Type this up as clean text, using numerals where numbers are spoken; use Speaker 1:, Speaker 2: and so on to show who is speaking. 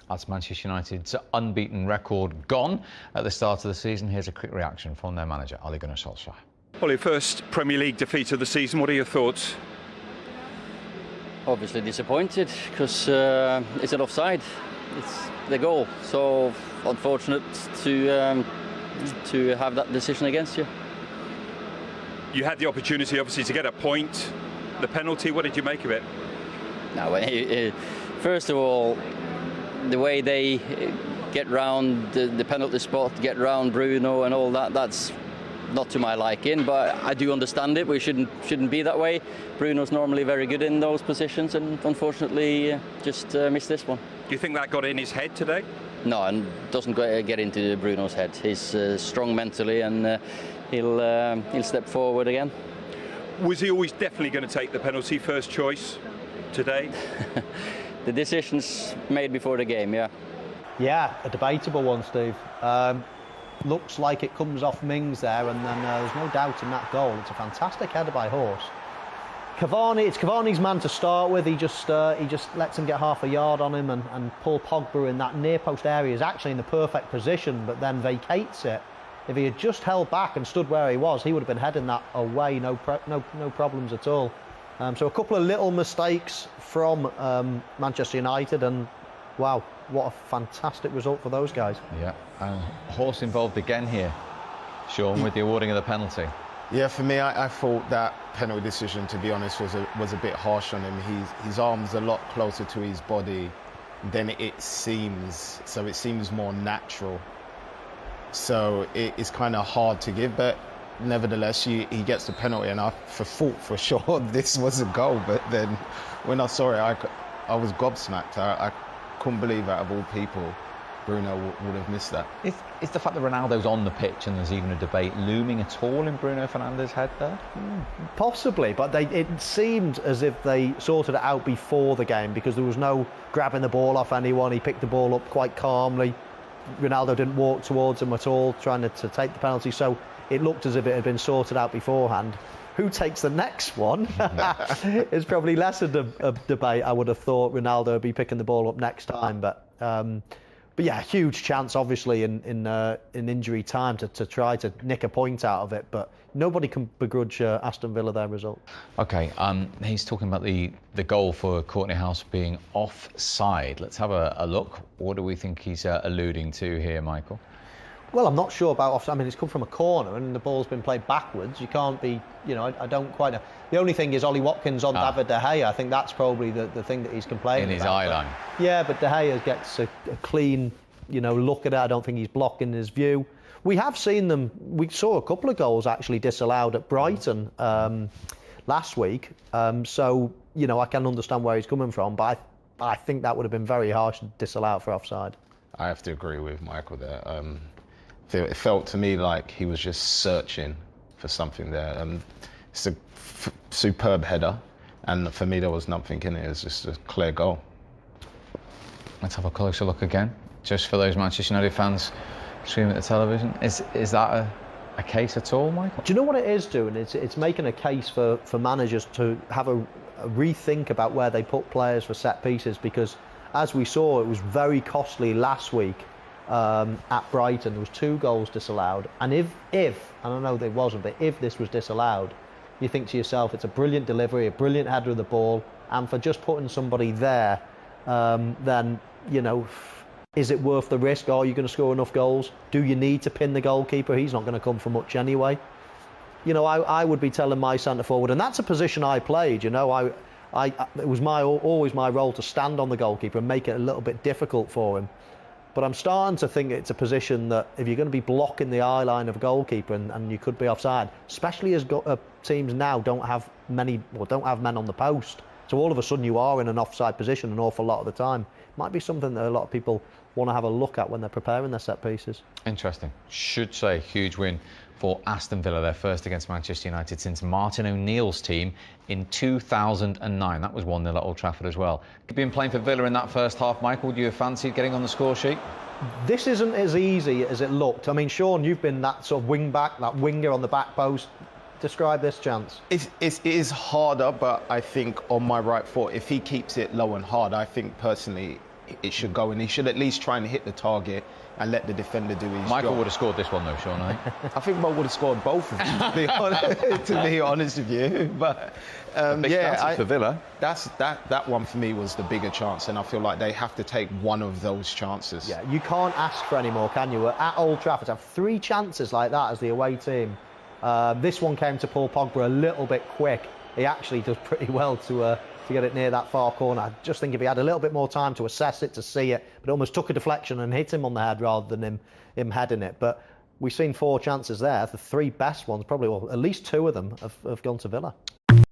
Speaker 1: That's Manchester United's unbeaten record gone at the start of the season. Here's a quick reaction from their manager, Ole Gunnar Solksjaer.
Speaker 2: Ole, first Premier League defeat of the season. What are your thoughts?
Speaker 3: Obviously disappointed because it's an offside. It's the goal, so unfortunate to have that decision against you.
Speaker 2: You had the opportunity, obviously, to get a point. The penalty, what did you make of it?
Speaker 3: Now, first of all, the way they get round the penalty spot, get round Bruno and all that, that's not to my liking, but I do understand it. We shouldn't be that way. Bruno's normally very good in those positions, and unfortunately just missed this one.
Speaker 2: Do you think that got in his head today?
Speaker 3: No, and doesn't get into Bruno's head. He's strong mentally, and he'll step forward again.
Speaker 2: Was he always definitely going to take the penalty, first choice today?
Speaker 3: The decision's made before the game, yeah.
Speaker 4: Yeah, a debatable one, Steve. Looks like it comes off Mings there, and then there's no doubt in that goal. It's a fantastic header by Horse. It's Cavani's man to start with. He just lets him get half a yard on him, and Paul Pogba in that near post area is actually in the perfect position, but then vacates it. If he had just held back and stood where he was, he would have been heading that away, no problems at all. So a couple of little mistakes from Manchester United, and wow, what a fantastic result for those guys.
Speaker 1: Yeah, and Horse involved again here, Sean, with the awarding of the penalty.
Speaker 5: Yeah, for me, I thought that penalty decision, to be honest, was a bit harsh on him. His arm's a lot closer to his body than it seems, so it seems more natural. So it's kind of hard to give, but nevertheless, he gets the penalty, and I thought for sure this was a goal. But then when I saw it, I was gobsmacked. I couldn't believe, out of all people, Bruno would have missed that.
Speaker 1: Is the fact that Ronaldo's on the pitch and there's even a debate looming at all in Bruno Fernandez's head there?
Speaker 4: Possibly, but it seemed as if they sorted it out before the game, because there was no grabbing the ball off anyone. He picked the ball up quite calmly. Ronaldo didn't walk towards him at all, trying to take the penalty, so it looked as if it had been sorted out beforehand. Who takes the next one is probably less of a debate. I would have thought Ronaldo would be picking the ball up next time, but yeah, huge chance obviously in injury time to try to nick a point out of it, but nobody can begrudge Aston Villa their result.
Speaker 1: Okay, he's talking about the goal for Courtney House being offside. Let's have a look. What do we think he's alluding to here, Michael?
Speaker 4: Well, I'm not sure about offside. I mean, it's come from a corner and the ball's been played backwards. You can't be, I don't quite know. The only thing is Ollie Watkins on David De Gea. I think that's probably the thing that he's complaining about.
Speaker 1: In his eye line.
Speaker 4: Yeah, but De Gea gets a clean, look at it. I don't think he's blocking his view. We have seen them. We saw a couple of goals actually disallowed at Brighton last week. So, I can understand where he's coming from, but I think that would have been very harsh to disallow for offside.
Speaker 5: I have to agree with Michael there. It felt to me like he was just searching for something there. It's a superb header, and for me there was nothing in it. It was just a clear goal.
Speaker 1: Let's have a closer look again, just for those Manchester United fans streaming at the television. Is that a case at all, Michael?
Speaker 4: Do you know what it is doing? It's making a case for managers to have a rethink about where they put players for set pieces, because as we saw, it was very costly last week. At Brighton, there was 2 goals disallowed, and if and I know there wasn't, but if this was disallowed, you think to yourself, it's a brilliant delivery, a brilliant header of the ball, and for just putting somebody there, then is it worth the risk? Are you going to score enough goals? Do you need to pin the goalkeeper? He's not going to come for much anyway. I would be telling my centre forward, and that's a position I played. It was always my role to stand on the goalkeeper and make it a little bit difficult for him. But I'm starting to think it's a position that if you're going to be blocking the eye line of a goalkeeper and you could be offside, especially as teams now don't have men on the post, so all of a sudden you are in an offside position an awful lot of the time. Might be something that a lot of people want to have a look at when they're preparing their set pieces.
Speaker 1: Interesting. Should say huge win for Aston Villa, their first against Manchester United since Martin O'Neill's team in 2009. That was 1-0 at Old Trafford as well. Been playing for Villa in that first half, Michael. Do you fancy getting on the score sheet?
Speaker 4: This isn't as easy as it looked. I mean, Sean, you've been that sort of wing back, that winger on the back post. Describe this chance.
Speaker 5: It is harder, but I think on my right foot, if he keeps it low and hard, I think personally it should go, and he should at least try and hit the target and let the defender do his
Speaker 1: Michael
Speaker 5: job.
Speaker 1: would have scored this one though, Sean. I think.
Speaker 5: I think Mo would have scored both of them, to be honest with you. But
Speaker 1: Big chances for Villa.
Speaker 5: That one for me was the bigger chance, and I feel like they have to take one of those chances.
Speaker 4: Yeah, you can't ask for any more, can you? At Old Trafford, to have 3 chances like that as the away team. This one came to Paul Pogba a little bit quick. He actually does pretty well to get it near that far corner. I just think if he had a little bit more time to assess it, to see it, but it almost took a deflection and hit him on the head rather than him heading it. But we've seen 4 chances there. The 3 best ones, probably, well, at least 2 of them have gone to Villa.